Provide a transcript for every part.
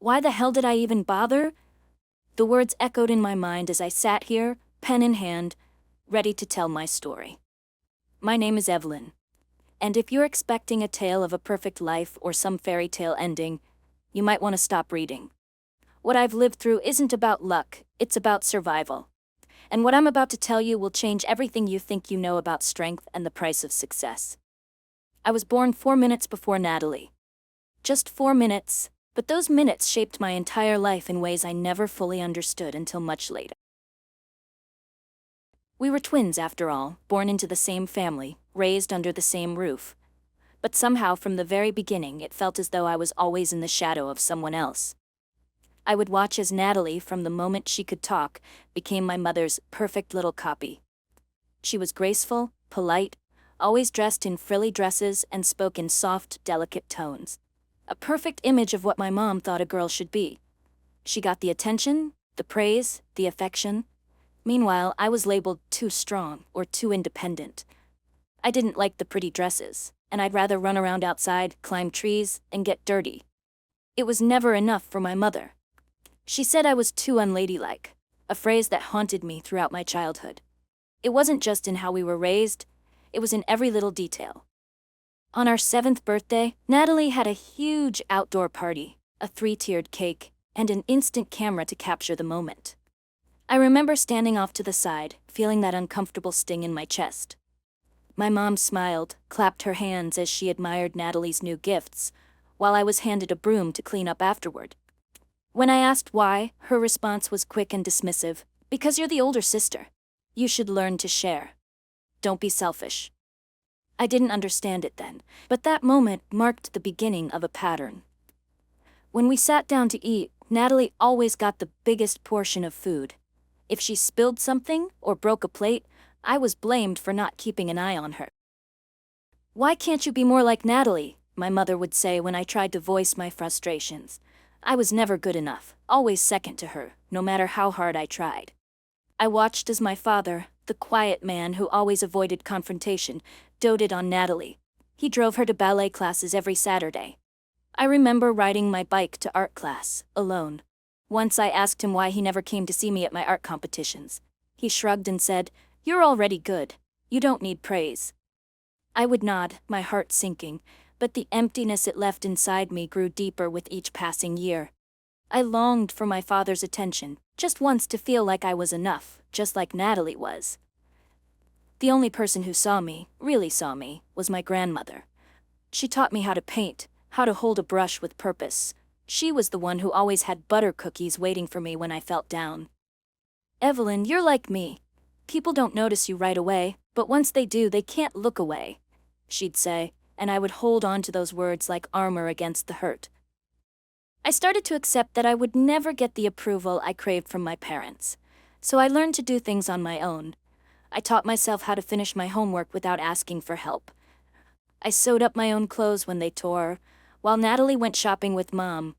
Why the hell did I even bother? The words echoed in my mind as I sat here, pen in hand, ready to tell my story. My name is Evelyn, and if you're expecting a tale of a perfect life or some fairy tale ending, you might want to stop reading. What I've lived through isn't about luck, it's about survival. And what I'm about to tell you will change everything you think you know about strength and the price of success. I was born 4 minutes before Natalie. Just 4 minutes, but those minutes shaped my entire life in ways I never fully understood until much later. We were twins after all, born into the same family, raised under the same roof. But somehow from the very beginning it felt as though I was always in the shadow of someone else. I would watch as Natalie, from the moment she could talk, became my mother's perfect little copy. She was graceful, polite, always dressed in frilly dresses and spoke in soft, delicate tones. A perfect image of what my mom thought a girl should be. She got the attention, the praise, the affection. Meanwhile, I was labeled too strong or too independent. I didn't like the pretty dresses, and I'd rather run around outside, climb trees, and get dirty. It was never enough for my mother. She said I was too unladylike, a phrase that haunted me throughout my childhood. It wasn't just in how we were raised, it was in every little detail. On our 7th birthday, Natalie had a huge outdoor party, a 3-tiered cake, and an instant camera to capture the moment. I remember standing off to the side, feeling that uncomfortable sting in my chest. My mom smiled, clapped her hands as she admired Natalie's new gifts, while I was handed a broom to clean up afterward. When I asked why, her response was quick and dismissive. Because you're the older sister. You should learn to share. Don't be selfish. I didn't understand it then, but that moment marked the beginning of a pattern. When we sat down to eat, Natalie always got the biggest portion of food. If she spilled something or broke a plate, I was blamed for not keeping an eye on her. "Why can't you be more like Natalie?" my mother would say when I tried to voice my frustrations. I was never good enough, always second to her, no matter how hard I tried. I watched as my father, the quiet man who always avoided confrontation, doted on Natalie. He drove her to ballet classes every Saturday. I remember riding my bike to art class, alone. Once I asked him why he never came to see me at my art competitions. He shrugged and said, "You're already good. You don't need praise." I would nod, my heart sinking, but the emptiness it left inside me grew deeper with each passing year. I longed for my father's attention, just once to feel like I was enough, just like Natalie was. The only person who saw me, really saw me, was my grandmother. She taught me how to paint, how to hold a brush with purpose. She was the one who always had butter cookies waiting for me when I felt down. "Evelyn, you're like me. People don't notice you right away, but once they do, they can't look away," she'd say, and I would hold on to those words like armor against the hurt. I started to accept that I would never get the approval I craved from my parents, so I learned to do things on my own. I taught myself how to finish my homework without asking for help. I sewed up my own clothes when they tore, while Natalie went shopping with Mom.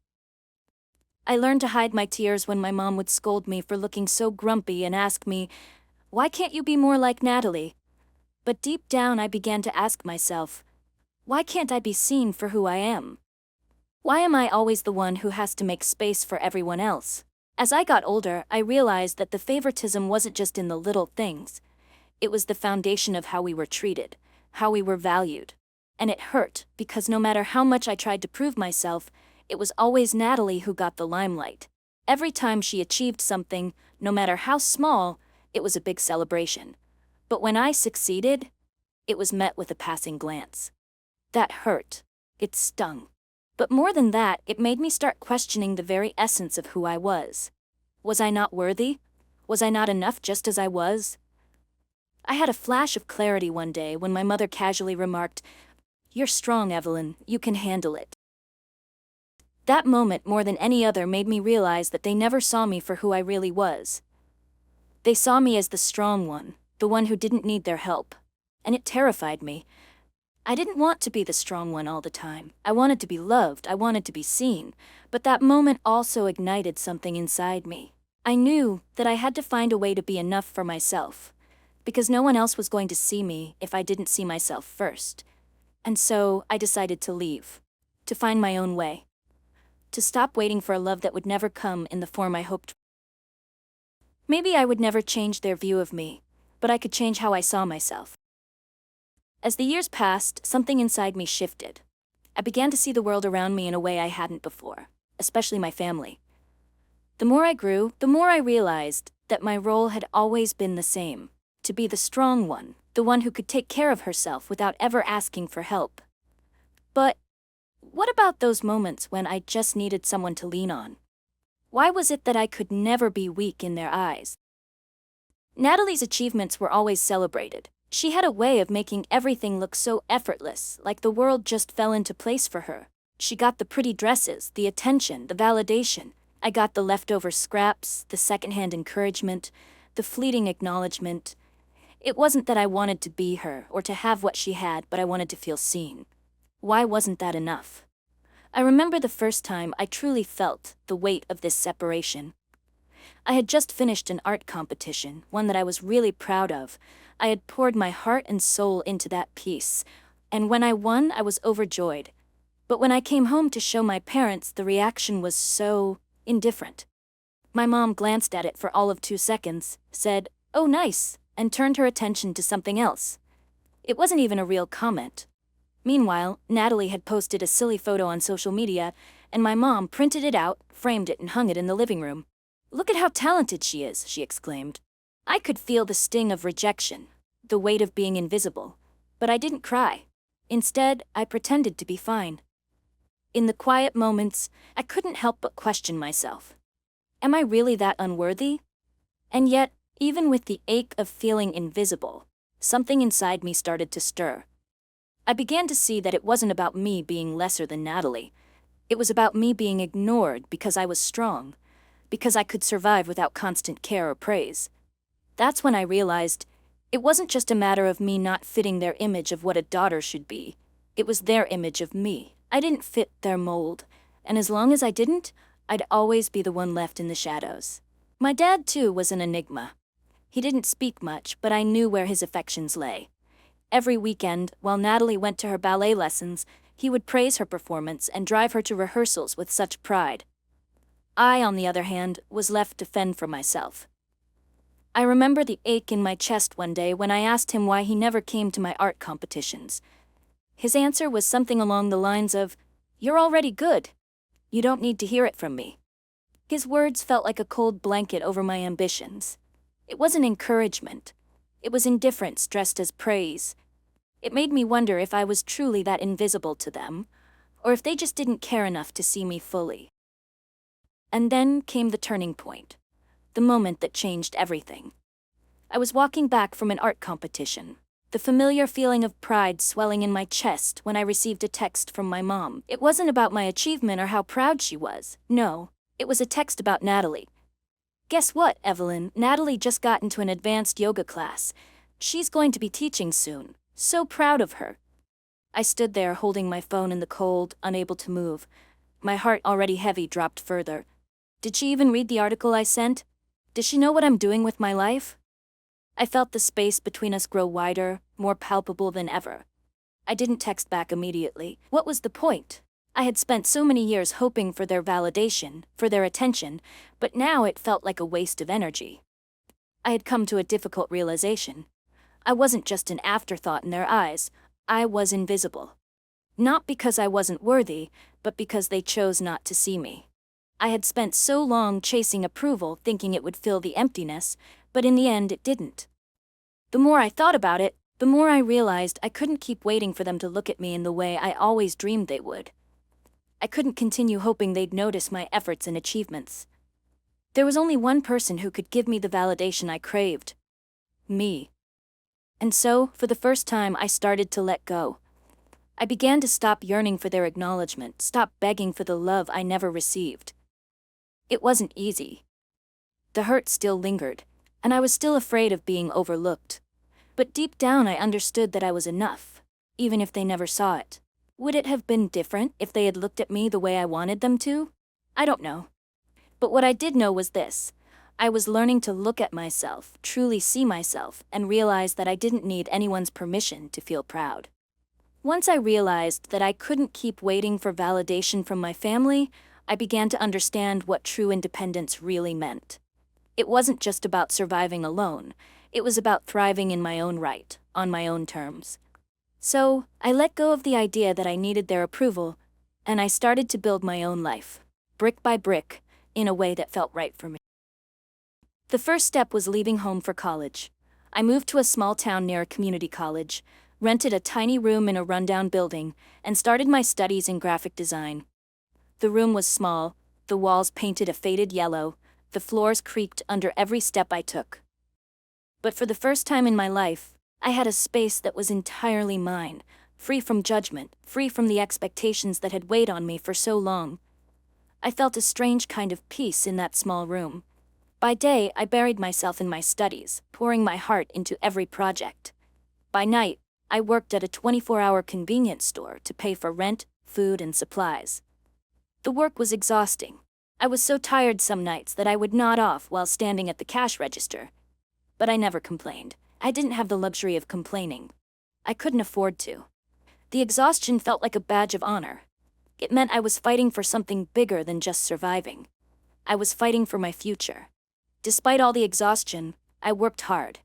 I learned to hide my tears when my mom would scold me for looking so grumpy and ask me, "Why can't you be more like Natalie?" But deep down I began to ask myself, why can't I be seen for who I am? Why am I always the one who has to make space for everyone else? As I got older, I realized that the favoritism wasn't just in the little things. It was the foundation of how we were treated, how we were valued. And it hurt, because no matter how much I tried to prove myself, it was always Natalie who got the limelight. Every time she achieved something, no matter how small, it was a big celebration. But when I succeeded, it was met with a passing glance. That hurt. It stung. But more than that, it made me start questioning the very essence of who I was. Was I not worthy? Was I not enough just as I was? I had a flash of clarity one day when my mother casually remarked, "You're strong, Evelyn. You can handle it." That moment, more than any other, made me realize that they never saw me for who I really was. They saw me as the strong one, the one who didn't need their help. And it terrified me. I didn't want to be the strong one all the time. I wanted to be loved, I wanted to be seen, but that moment also ignited something inside me. I knew that I had to find a way to be enough for myself, because no one else was going to see me if I didn't see myself first. And so I decided to leave, to find my own way. to stop waiting for a love that would never come in the form I hoped. Maybe I would never change their view of me, but I could change how I saw myself. As the years passed, something inside me shifted. I began to see the world around me in a way I hadn't before, especially my family. The more I grew, the more I realized that my role had always been the same: to be the strong one, the one who could take care of herself without ever asking for help. But what about those moments when I just needed someone to lean on? Why was it that I could never be weak in their eyes? Natalie's achievements were always celebrated. She had a way of making everything look so effortless, like the world just fell into place for her. She got the pretty dresses, the attention, the validation. I got the leftover scraps, the secondhand encouragement, the fleeting acknowledgement. It wasn't that I wanted to be her or to have what she had, but I wanted to feel seen. Why wasn't that enough? I remember the first time I truly felt the weight of this separation. I had just finished an art competition, one that I was really proud of. I had poured my heart and soul into that piece, and when I won, I was overjoyed. But when I came home to show my parents, the reaction was so indifferent. My mom glanced at it for all of 2 seconds, said, "Oh, nice," and turned her attention to something else. It wasn't even a real comment. Meanwhile, Natalie had posted a silly photo on social media, and my mom printed it out, framed it, and hung it in the living room. "Look at how talented she is," she exclaimed. I could feel the sting of rejection, the weight of being invisible, but I didn't cry. Instead, I pretended to be fine. In the quiet moments, I couldn't help but question myself. Am I really that unworthy? And yet, even with the ache of feeling invisible, something inside me started to stir. I began to see that it wasn't about me being lesser than Natalie. It was about me being ignored because I was strong, because I could survive without constant care or praise. That's when I realized it wasn't just a matter of me not fitting their image of what a daughter should be. It was their image of me. I didn't fit their mold, and as long as I didn't, I'd always be the one left in the shadows. My dad, too, was an enigma. He didn't speak much, but I knew where his affections lay. Every weekend, while Natalie went to her ballet lessons, he would praise her performance and drive her to rehearsals with such pride. I, on the other hand, was left to fend for myself. I remember the ache in my chest one day when I asked him why he never came to my art competitions. His answer was something along the lines of, "You're already good. You don't need to hear it from me." His words felt like a cold blanket over my ambitions. It wasn't encouragement. It was indifference dressed as praise. It made me wonder if I was truly that invisible to them, or if they just didn't care enough to see me fully. And then came the turning point, the moment that changed everything. I was walking back from an art competition, the familiar feeling of pride swelling in my chest when I received a text from my mom. It wasn't about my achievement or how proud she was. No, it was a text about Natalie. "Guess what, Evelyn? Natalie just got into an advanced yoga class. She's going to be teaching soon. So proud of her." I stood there holding my phone in the cold, unable to move. My heart, already heavy, dropped further. Did she even read the article I sent? Does she know what I'm doing with my life? I felt the space between us grow wider, more palpable than ever. I didn't text back immediately. What was the point? I had spent so many years hoping for their validation, for their attention, but now it felt like a waste of energy. I had come to a difficult realization. I wasn't just an afterthought in their eyes. I was invisible. Not because I wasn't worthy, but because they chose not to see me. I had spent so long chasing approval, thinking it would fill the emptiness, but in the end it didn't. The more I thought about it, the more I realized I couldn't keep waiting for them to look at me in the way I always dreamed they would. I couldn't continue hoping they'd notice my efforts and achievements. There was only one person who could give me the validation I craved. Me. And so, for the first time, I started to let go. I began to stop yearning for their acknowledgement, stop begging for the love I never received. It wasn't easy. The hurt still lingered, and I was still afraid of being overlooked. But deep down I understood that I was enough, even if they never saw it. Would it have been different if they had looked at me the way I wanted them to? I don't know. But what I did know was this. I was learning to look at myself, truly see myself, and realize that I didn't need anyone's permission to feel proud. Once I realized that I couldn't keep waiting for validation from my family, I began to understand what true independence really meant. It wasn't just about surviving alone, it was about thriving in my own right, on my own terms. So, I let go of the idea that I needed their approval, and I started to build my own life, brick by brick, in a way that felt right for me. The first step was leaving home for college. I moved to a small town near a community college, rented a tiny room in a rundown building, and started my studies in graphic design. The room was small, the walls painted a faded yellow, the floors creaked under every step I took. But for the first time in my life, I had a space that was entirely mine, free from judgment, free from the expectations that had weighed on me for so long. I felt a strange kind of peace in that small room. By day, I buried myself in my studies, pouring my heart into every project. By night, I worked at a 24-hour convenience store to pay for rent, food, and supplies. The work was exhausting. I was so tired some nights that I would nod off while standing at the cash register. But I never complained. I didn't have the luxury of complaining. I couldn't afford to. The exhaustion felt like a badge of honor. It meant I was fighting for something bigger than just surviving. I was fighting for my future. Despite all the exhaustion, I worked hard.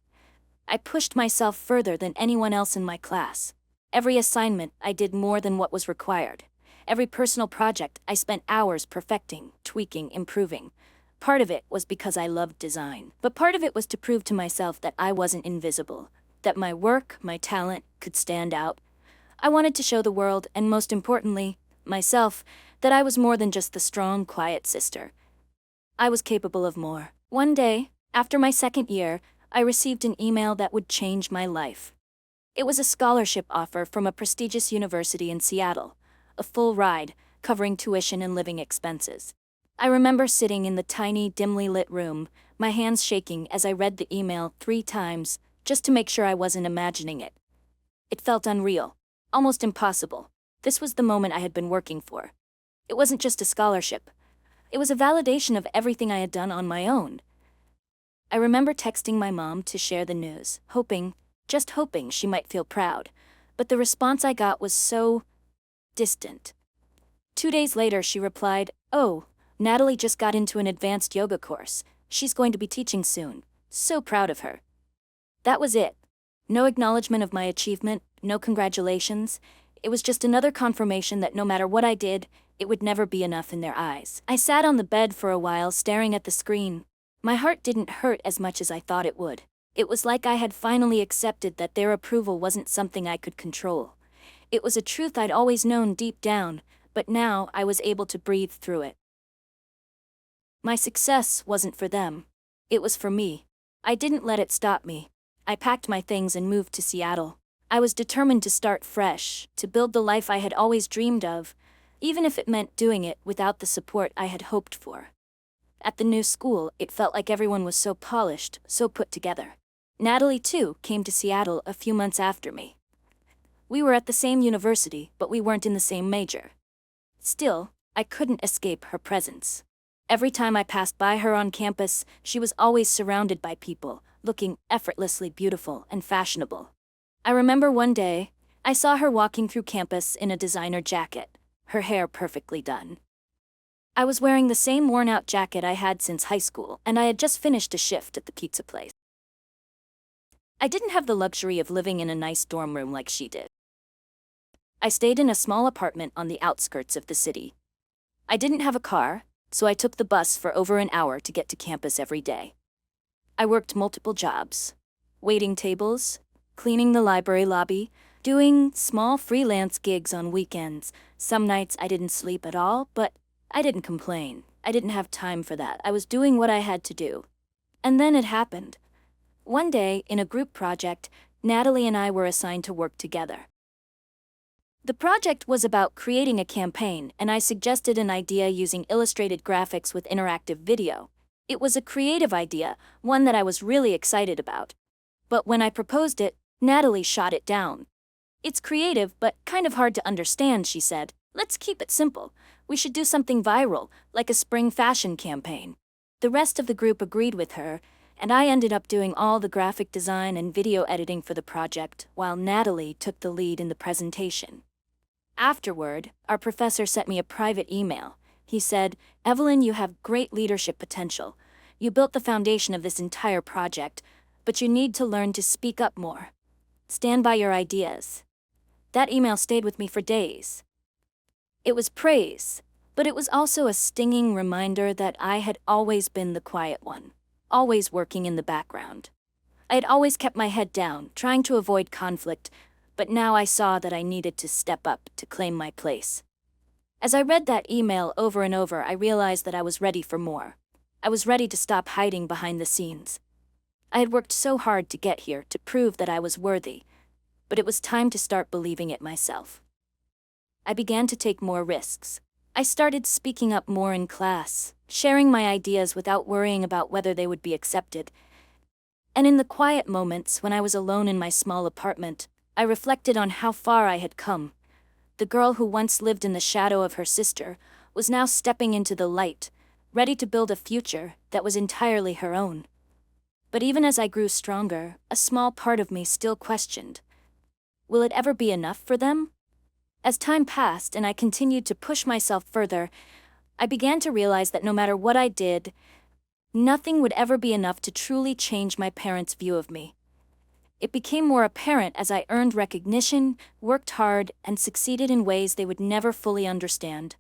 I pushed myself further than anyone else in my class. Every assignment, I did more than what was required. Every personal project, I spent hours perfecting, tweaking, improving. Part of it was because I loved design, but part of it was to prove to myself that I wasn't invisible, that my work, my talent, could stand out. I wanted to show the world, and most importantly, myself, that I was more than just the strong, quiet sister. I was capable of more. One day, after my second year, I received an email that would change my life. It was a scholarship offer from a prestigious university in Seattle, a full ride, covering tuition and living expenses. I remember sitting in the tiny, dimly lit room, my hands shaking as I read the email 3 times, just to make sure I wasn't imagining it. It felt unreal, almost impossible. This was the moment I had been working for. It wasn't just a scholarship. It was a validation of everything I had done on my own. I remember texting my mom to share the news, just hoping she might feel proud, but the response I got was so distant. 2 days later, she replied, "Oh, Natalie just got into an advanced yoga course. She's going to be teaching soon. So proud of her." That was it. No acknowledgement of my achievement, no congratulations. It was just another confirmation that no matter what I did, it would never be enough in their eyes. I sat on the bed for a while staring at the screen. My heart didn't hurt as much as I thought it would. It was like I had finally accepted that their approval wasn't something I could control. It was a truth I'd always known deep down, but now I was able to breathe through it. My success wasn't for them. It was for me. I didn't let it stop me. I packed my things and moved to Seattle. I was determined to start fresh, to build the life I had always dreamed of, even if it meant doing it without the support I had hoped for. At the new school, it felt like everyone was so polished, so put together. Natalie, too, came to Seattle a few months after me. We were at the same university, but we weren't in the same major. Still, I couldn't escape her presence. Every time I passed by her on campus, she was always surrounded by people, looking effortlessly beautiful and fashionable. I remember one day, I saw her walking through campus in a designer jacket, her hair perfectly done. I was wearing the same worn-out jacket I had since high school, and I had just finished a shift at the pizza place. I didn't have the luxury of living in a nice dorm room like she did. I stayed in a small apartment on the outskirts of the city. I didn't have a car, so I took the bus for over an hour to get to campus every day. I worked multiple jobs: waiting tables, cleaning the library lobby, doing small freelance gigs on weekends. Some nights I didn't sleep at all, but I didn't complain. I didn't have time for that. I was doing what I had to do. And then it happened. One day, in a group project, Natalie and I were assigned to work together. The project was about creating a campaign, and I suggested an idea using illustrated graphics with interactive video. It was a creative idea, one that I was really excited about. But when I proposed it, Natalie shot it down. "It's creative, but kind of hard to understand," she said. "Let's keep it simple. We should do something viral, like a spring fashion campaign." The rest of the group agreed with her, and I ended up doing all the graphic design and video editing for the project, while Natalie took the lead in the presentation. Afterward, our professor sent me a private email. He said, "Evelyn, you have great leadership potential. You built the foundation of this entire project, but you need to learn to speak up more. Stand by your ideas." That email stayed with me for days. It was praise, but it was also a stinging reminder that I had always been the quiet one, always working in the background. I had always kept my head down, trying to avoid conflict, but now I saw that I needed to step up to claim my place. As I read that email over and over, I realized that I was ready for more. I was ready to stop hiding behind the scenes. I had worked so hard to get here, to prove that I was worthy, but it was time to start believing it myself. I began to take more risks. I started speaking up more in class, sharing my ideas without worrying about whether they would be accepted. And in the quiet moments when I was alone in my small apartment, I reflected on how far I had come. The girl who once lived in the shadow of her sister was now stepping into the light, ready to build a future that was entirely her own. But even as I grew stronger, a small part of me still questioned, will it ever be enough for them? As time passed and I continued to push myself further, I began to realize that no matter what I did, nothing would ever be enough to truly change my parents' view of me. It became more apparent as I earned recognition, worked hard, and succeeded in ways they would never fully understand.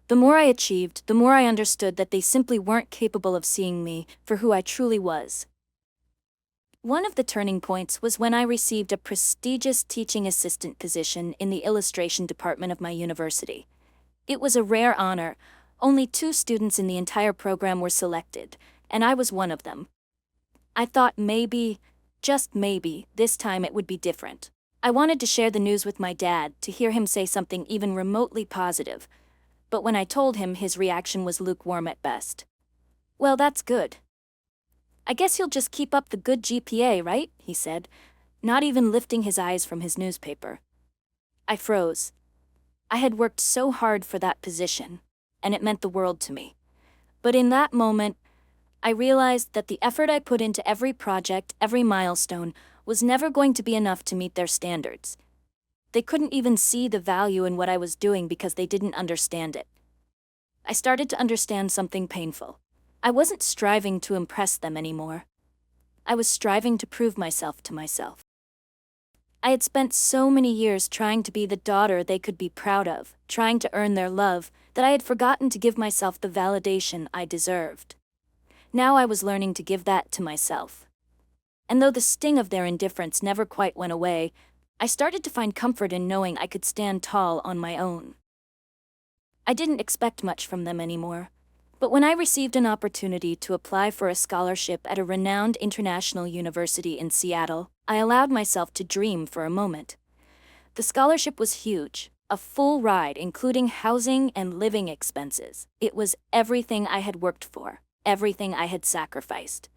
The more I achieved, the more I understood that they simply weren't capable of seeing me for who I truly was. One of the turning points was when I received a prestigious teaching assistant position in the illustration department of my university. It was a rare honor. Only 2 students in the entire program were selected, and I was one of them. I thought maybe, just maybe, this time it would be different. I wanted to share the news with my dad, to hear him say something even remotely positive. But when I told him, his reaction was lukewarm at best. "Well, that's good. I guess you'll just keep up the good GPA, right?" he said, not even lifting his eyes from his newspaper. I froze. I had worked so hard for that position, and it meant the world to me. But in that moment, I realized that the effort I put into every project, every milestone, was never going to be enough to meet their standards. They couldn't even see the value in what I was doing because they didn't understand it. I started to understand something painful. I wasn't striving to impress them anymore. I was striving to prove myself to myself. I had spent so many years trying to be the daughter they could be proud of, trying to earn their love, that I had forgotten to give myself the validation I deserved. Now I was learning to give that to myself. And though the sting of their indifference never quite went away, I started to find comfort in knowing I could stand tall on my own. I didn't expect much from them anymore. But when I received an opportunity to apply for a scholarship at a renowned international university in Seattle, I allowed myself to dream for a moment. The scholarship was huge, a full ride including housing and living expenses. It was everything I had worked for, everything I had sacrificed.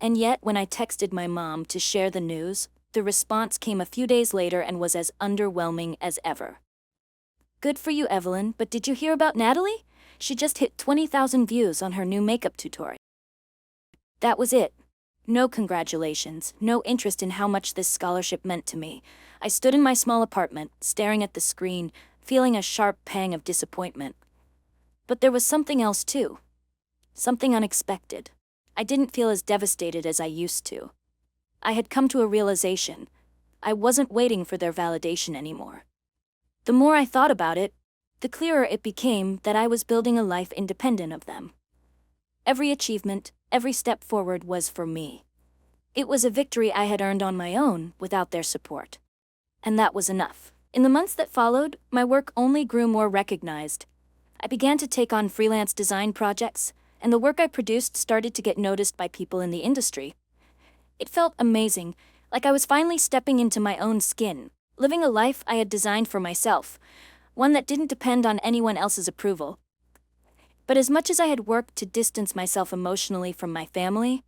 And yet, when I texted my mom to share the news, the response came a few days later and was as underwhelming as ever. "Good for you, Evelyn, but did you hear about Natalie? She just hit 20,000 views on her new makeup tutorial." That was it. No congratulations, no interest in how much this scholarship meant to me. I stood in my small apartment, staring at the screen, feeling a sharp pang of disappointment. But there was something else too. Something unexpected. I didn't feel as devastated as I used to. I had come to a realization. I wasn't waiting for their validation anymore. The more I thought about it, the clearer it became that I was building a life independent of them. Every achievement, every step forward was for me. It was a victory I had earned on my own without their support. And that was enough. In the months that followed, my work only grew more recognized. I began to take on freelance design projects, and the work I produced started to get noticed by people in the industry. It felt amazing, like I was finally stepping into my own skin, living a life I had designed for myself, one that didn't depend on anyone else's approval. But as much as I had worked to distance myself emotionally from my family,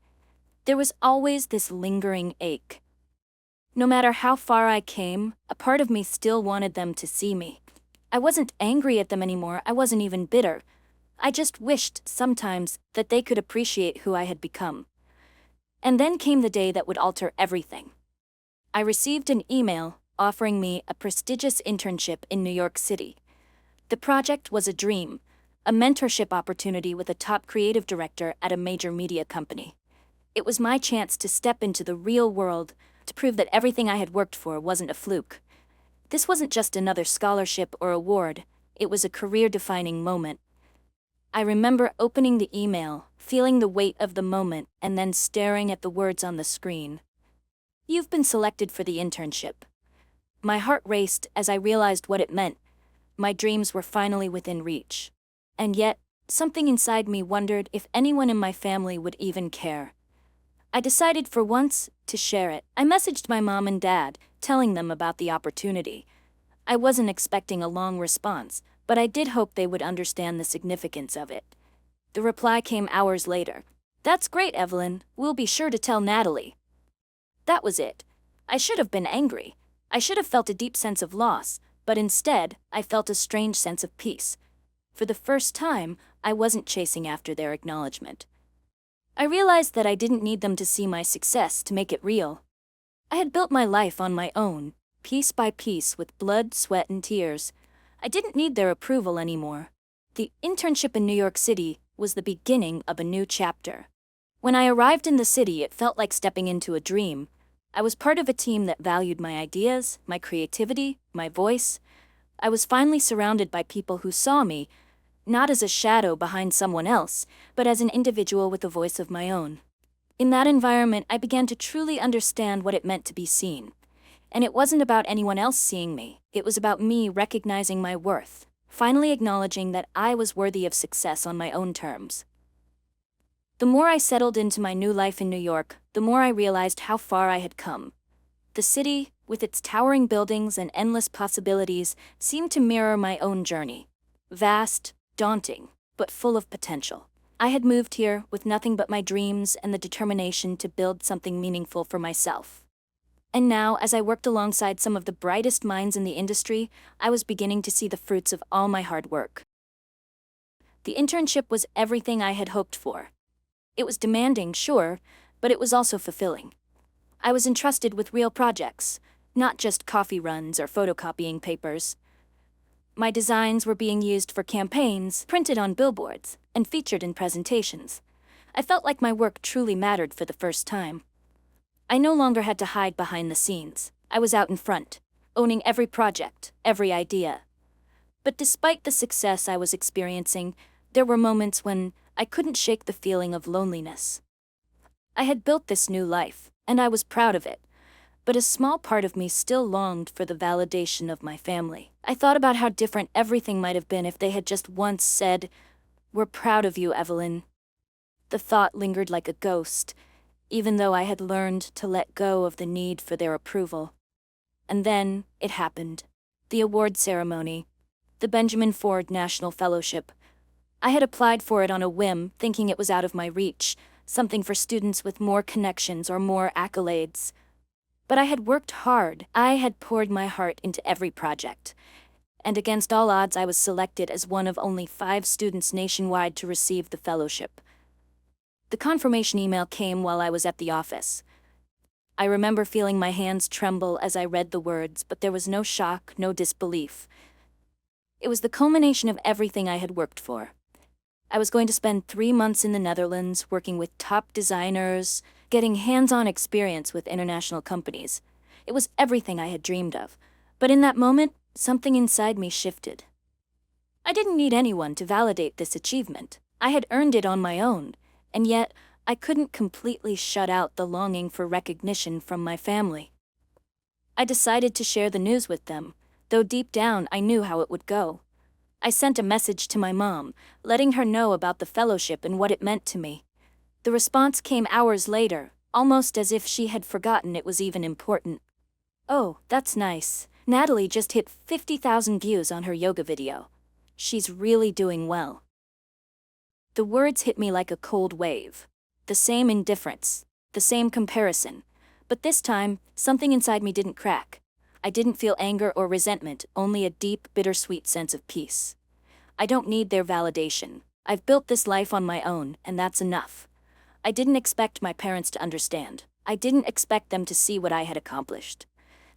there was always this lingering ache. No matter how far I came, a part of me still wanted them to see me. I wasn't angry at them anymore, I wasn't even bitter. I just wished, sometimes, that they could appreciate who I had become. And then came the day that would alter everything. I received an email offering me a prestigious internship in New York City. The project was a dream, a mentorship opportunity with a top creative director at a major media company. It was my chance to step into the real world, to prove that everything I had worked for wasn't a fluke. This wasn't just another scholarship or award, it was a career-defining moment. I remember opening the email, feeling the weight of the moment, and then staring at the words on the screen. "You've been selected for the internship." My heart raced as I realized what it meant. My dreams were finally within reach. And yet, something inside me wondered if anyone in my family would even care. I decided for once to share it. I messaged my mom and dad, telling them about the opportunity. I wasn't expecting a long response, but I did hope they would understand the significance of it. The reply came hours later. "That's great, Evelyn. We'll be sure to tell Natalie." That was it. I should have been angry. I should have felt a deep sense of loss, but instead, I felt a strange sense of peace. For the first time, I wasn't chasing after their acknowledgement. I realized that I didn't need them to see my success to make it real. I had built my life on my own, piece by piece, with blood, sweat, and tears. I didn't need their approval anymore. The internship in New York City was the beginning of a new chapter. When I arrived in the city, it felt like stepping into a dream. I was part of a team that valued my ideas, my creativity, my voice. I was finally surrounded by people who saw me, not as a shadow behind someone else, but as an individual with a voice of my own. In that environment, I began to truly understand what it meant to be seen. And it wasn't about anyone else seeing me. It was about me recognizing my worth, finally acknowledging that I was worthy of success on my own terms. The more I settled into my new life in New York, the more I realized how far I had come. The city, with its towering buildings and endless possibilities, seemed to mirror my own journey. Vast, daunting, but full of potential. I had moved here with nothing but my dreams and the determination to build something meaningful for myself. And now, as I worked alongside some of the brightest minds in the industry, I was beginning to see the fruits of all my hard work. The internship was everything I had hoped for. It was demanding, sure, but it was also fulfilling. I was entrusted with real projects, not just coffee runs or photocopying papers. My designs were being used for campaigns, printed on billboards, and featured in presentations. I felt like my work truly mattered for the first time. I no longer had to hide behind the scenes. I was out in front, owning every project, every idea. But despite the success I was experiencing, there were moments when I couldn't shake the feeling of loneliness. I had built this new life, and I was proud of it. But a small part of me still longed for the validation of my family. I thought about how different everything might have been if they had just once said, "We're proud of you, Evelyn." The thought lingered like a ghost, even though I had learned to let go of the need for their approval. And then it happened. The award ceremony. The Benjamin Ford National Fellowship. I had applied for it on a whim, thinking it was out of my reach, something for students with more connections or more accolades. But I had worked hard. I had poured my heart into every project. And against all odds, I was selected as one of only 5 students nationwide to receive the fellowship. The confirmation email came while I was at the office. I remember feeling my hands tremble as I read the words, but there was no shock, no disbelief. It was the culmination of everything I had worked for. I was going to spend 3 months in the Netherlands working with top designers, getting hands-on experience with international companies. It was everything I had dreamed of. But in that moment, something inside me shifted. I didn't need anyone to validate this achievement. I had earned it on my own, and yet I couldn't completely shut out the longing for recognition from my family. I decided to share the news with them, though deep down I knew how it would go. I sent a message to my mom, letting her know about the fellowship and what it meant to me. The response came hours later, almost as if she had forgotten it was even important. "Oh, that's nice. Natalie just hit 50,000 views on her yoga video. She's really doing well." The words hit me like a cold wave. The same indifference, the same comparison. But this time, something inside me didn't crack. I didn't feel anger or resentment, only a deep, bittersweet sense of peace. I don't need their validation. I've built this life on my own, and that's enough. I didn't expect my parents to understand. I didn't expect them to see what I had accomplished.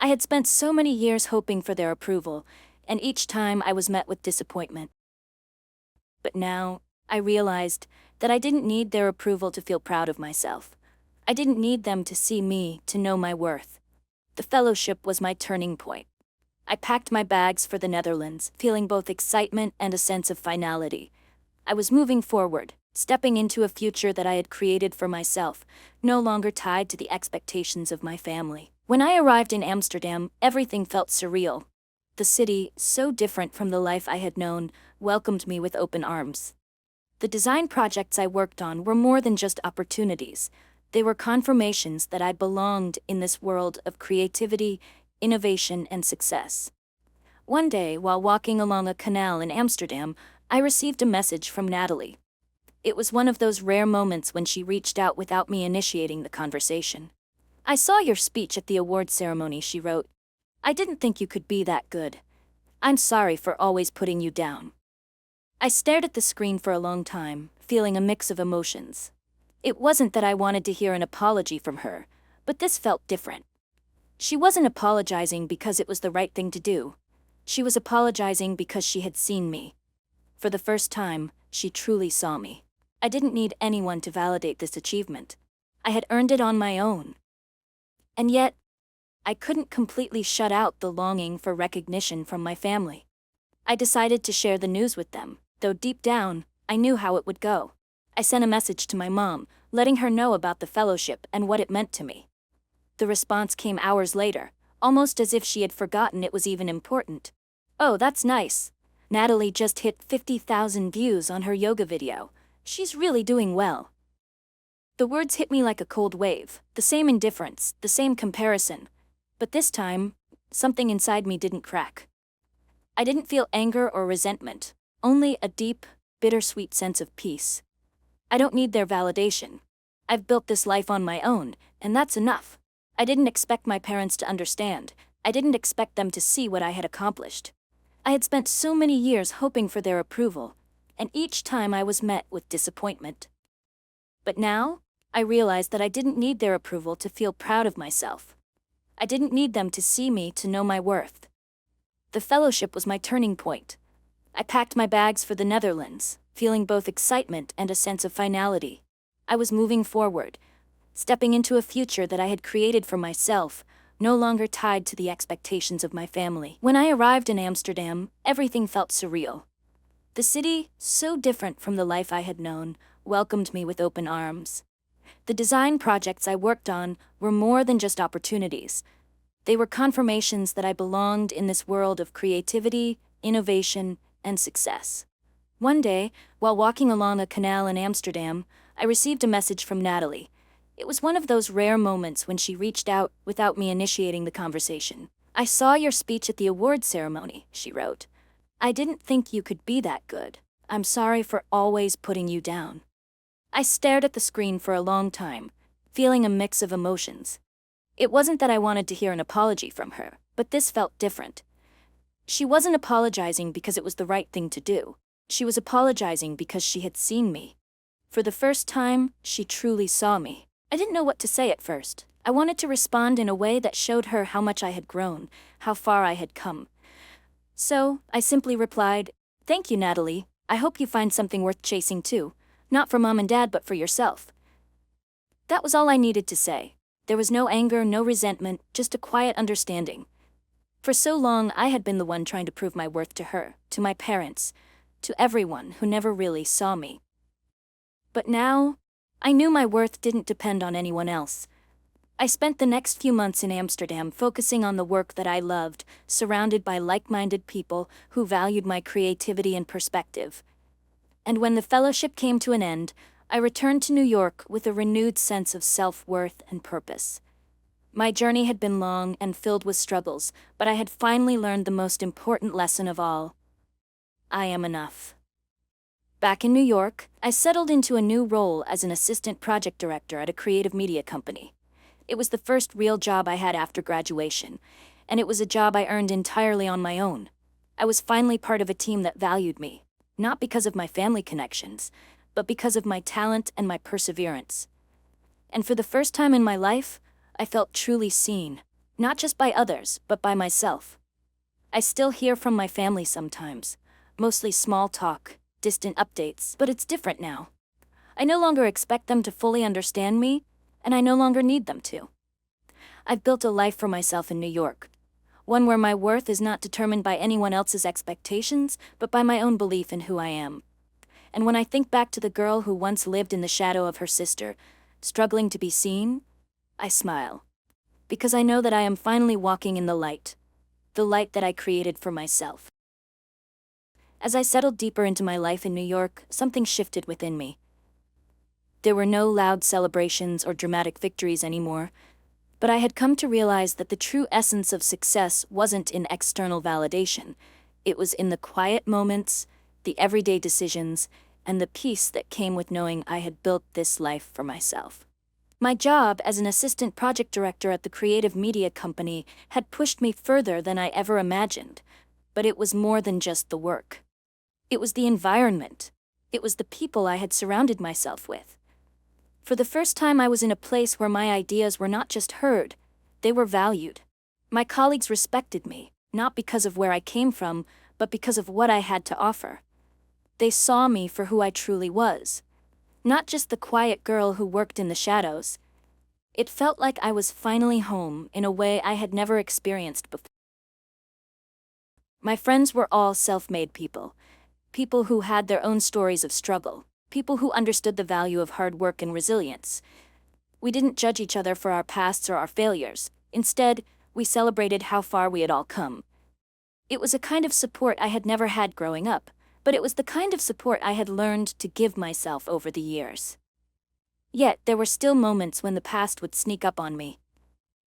I had spent so many years hoping for their approval, and each time I was met with disappointment. But now, I realized that I didn't need their approval to feel proud of myself. I didn't need them to see me, to know my worth. The fellowship was my turning point. I packed my bags for the Netherlands, feeling both excitement and a sense of finality. I was moving forward, stepping into a future that I had created for myself, no longer tied to the expectations of my family. When I arrived in Amsterdam, everything felt surreal. The city, so different from the life I had known, welcomed me with open arms. The design projects I worked on were more than just opportunities. They were confirmations that I belonged in this world of creativity, innovation, and success. One day, while walking along a canal in Amsterdam, I received a message from Natalie. It was one of those rare moments when she reached out without me initiating the conversation. "I saw your speech at the award ceremony," she wrote. "I didn't think you could be that good. I'm sorry for always putting you down." I stared at the screen for a long time, feeling a mix of emotions. It wasn't that I wanted to hear an apology from her, but this felt different. She wasn't apologizing because it was the right thing to do. She was apologizing because she had seen me. For the first time, she truly saw me. I didn't need anyone to validate this achievement. I had earned it on my own. And yet, I couldn't completely shut out the longing for recognition from my family. I decided to share the news with them, though deep down, I knew how it would go. I sent a message to my mom, letting her know about the fellowship and what it meant to me. The response came hours later, almost as if she had forgotten it was even important. "Oh, that's nice. Natalie just hit 50,000 views on her yoga video. She's really doing well." The words hit me like a cold wave, the same indifference, the same comparison. But this time, something inside me didn't crack. I didn't feel anger or resentment, only a deep, bittersweet sense of peace. I don't need their validation. I've built this life on my own, and that's enough. I didn't expect my parents to understand. I didn't expect them to see what I had accomplished. I had spent so many years hoping for their approval, and each time I was met with disappointment. But now, I realized that I didn't need their approval to feel proud of myself. I didn't need them to see me, to know my worth. The fellowship was my turning point. I packed my bags for the Netherlands, feeling both excitement and a sense of finality. I was moving forward, stepping into a future that I had created for myself, no longer tied to the expectations of my family. When I arrived in Amsterdam, everything felt surreal. The city, so different from the life I had known, welcomed me with open arms. The design projects I worked on were more than just opportunities. They were confirmations that I belonged in this world of creativity, innovation, and success. One day, while walking along a canal in Amsterdam, I received a message from Natalie. It was one of those rare moments when she reached out without me initiating the conversation. "I saw your speech at the award ceremony," she wrote. "I didn't think you could be that good. I'm sorry for always putting you down." I stared at the screen for a long time, feeling a mix of emotions. It wasn't that I wanted to hear an apology from her, but this felt different. She wasn't apologizing because it was the right thing to do. She was apologizing because she had seen me. For the first time, she truly saw me. I didn't know what to say at first. I wanted to respond in a way that showed her how much I had grown, how far I had come. So, I simply replied, "Thank you, Natalie. I hope you find something worth chasing too. Not for Mom and Dad, but for yourself." That was all I needed to say. There was no anger, no resentment, just a quiet understanding. For so long, I had been the one trying to prove my worth to her, to my parents, to everyone who never really saw me. But now, I knew my worth didn't depend on anyone else. I spent the next few months in Amsterdam focusing on the work that I loved, surrounded by like-minded people who valued my creativity and perspective. And when the fellowship came to an end, I returned to New York with a renewed sense of self-worth and purpose. My journey had been long and filled with struggles, but I had finally learned the most important lesson of all. I am enough. Back in New York, I settled into a new role as an assistant project director at a creative media company. It was the first real job I had after graduation, and it was a job I earned entirely on my own. I was finally part of a team that valued me, not because of my family connections, but because of my talent and my perseverance. And for the first time in my life, I felt truly seen, not just by others, but by myself. I still hear from my family sometimes, mostly small talk, distant updates, but it's different now. I no longer expect them to fully understand me, and I no longer need them to. I've built a life for myself in New York, one where my worth is not determined by anyone else's expectations, but by my own belief in who I am. And when I think back to the girl who once lived in the shadow of her sister, struggling to be seen, I smile. Because I know that I am finally walking in the light that I created for myself. As I settled deeper into my life in New York, something shifted within me. There were no loud celebrations or dramatic victories anymore, but I had come to realize that the true essence of success wasn't in external validation. It was in the quiet moments, the everyday decisions, and the peace that came with knowing I had built this life for myself. My job as an assistant project director at the creative media company had pushed me further than I ever imagined, but it was more than just the work. It was the environment. It was the people I had surrounded myself with. For the first time, I was in a place where my ideas were not just heard, they were valued. My colleagues respected me, not because of where I came from, but because of what I had to offer. They saw me for who I truly was, not just the quiet girl who worked in the shadows. It felt like I was finally home in a way I had never experienced before. My friends were all self-made people who had their own stories of struggle, people who understood the value of hard work and resilience. We didn't judge each other for our pasts or our failures. Instead, we celebrated how far we had all come. It was a kind of support I had never had growing up, but it was the kind of support I had learned to give myself over the years. Yet, there were still moments when the past would sneak up on me.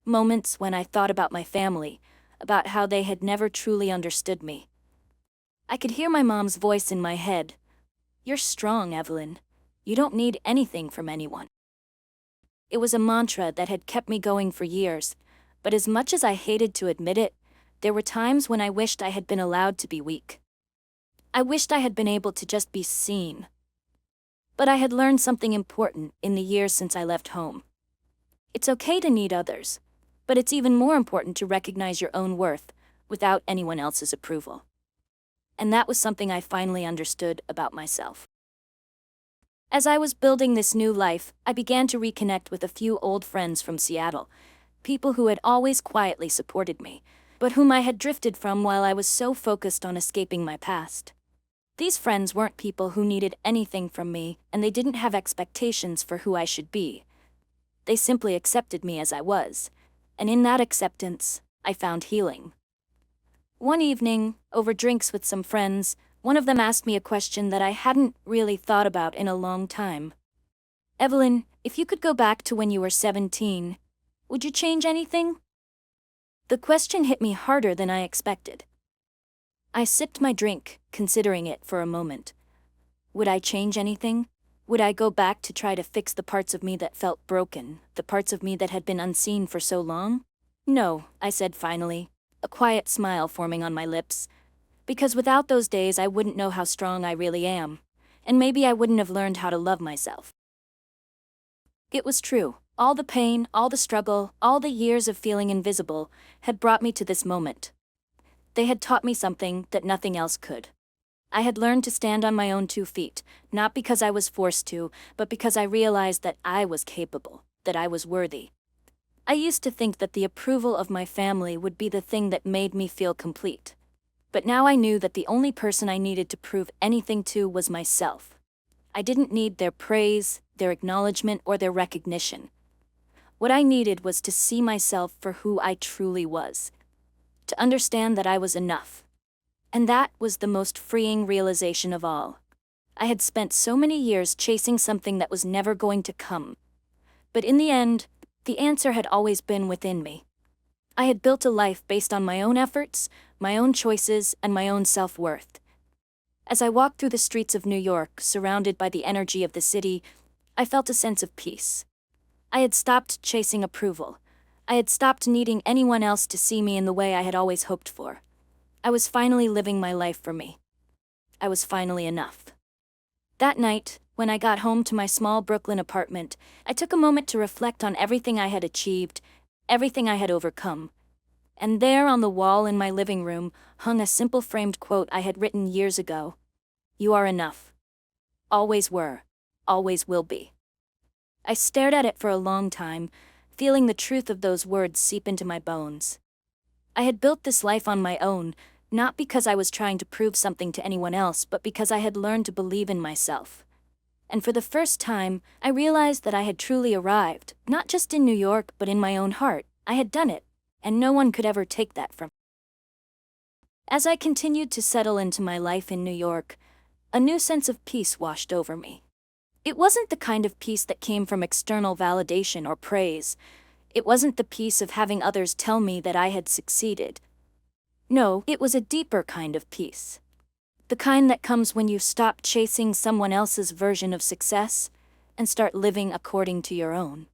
Moments when I thought about my family, about how they had never truly understood me. I could hear my mom's voice in my head. "You're strong, Evelyn. You don't need anything from anyone." It was a mantra that had kept me going for years, but as much as I hated to admit it, there were times when I wished I had been allowed to be weak. I wished I had been able to just be seen. But I had learned something important in the years since I left home. It's okay to need others, but it's even more important to recognize your own worth without anyone else's approval. And that was something I finally understood about myself. As I was building this new life, I began to reconnect with a few old friends from Seattle, people who had always quietly supported me, but whom I had drifted from while I was so focused on escaping my past. These friends weren't people who needed anything from me, and they didn't have expectations for who I should be. They simply accepted me as I was, and in that acceptance, I found healing. One evening, over drinks with some friends, one of them asked me a question that I hadn't really thought about in a long time. "Evelyn, if you could go back to when you were 17, would you change anything?" The question hit me harder than I expected. I sipped my drink, considering it for a moment. Would I change anything? Would I go back to try to fix the parts of me that felt broken, the parts of me that had been unseen for so long? "No," I said finally, a quiet smile forming on my lips. Because without those days I wouldn't know how strong I really am, and maybe I wouldn't have learned how to love myself. It was true. All the pain, all the struggle, all the years of feeling invisible had brought me to this moment. They had taught me something that nothing else could. I had learned to stand on my own 2 feet, not because I was forced to, but because I realized that I was capable, that I was worthy. I used to think that the approval of my family would be the thing that made me feel complete. But now I knew that the only person I needed to prove anything to was myself. I didn't need their praise, their acknowledgement, or their recognition. What I needed was to see myself for who I truly was, to understand that I was enough. And that was the most freeing realization of all. I had spent so many years chasing something that was never going to come. But in the end, the answer had always been within me. I had built a life based on my own efforts, my own choices, and my own self-worth. As I walked through the streets of New York, surrounded by the energy of the city, I felt a sense of peace. I had stopped chasing approval. I had stopped needing anyone else to see me in the way I had always hoped for. I was finally living my life for me. I was finally enough. That night, when I got home to my small Brooklyn apartment, I took a moment to reflect on everything I had achieved, everything I had overcome. And there on the wall in my living room hung a simple framed quote I had written years ago. You are enough. Always were. Always will be. I stared at it for a long time, feeling the truth of those words seep into my bones. I had built this life on my own, not because I was trying to prove something to anyone else, but because I had learned to believe in myself. And for the first time, I realized that I had truly arrived, not just in New York, but in my own heart. I had done it, and no one could ever take that from me. As I continued to settle into my life in New York, a new sense of peace washed over me. It wasn't the kind of peace that came from external validation or praise. It wasn't the peace of having others tell me that I had succeeded. No, it was a deeper kind of peace. The kind that comes when you stop chasing someone else's version of success and start living according to your own.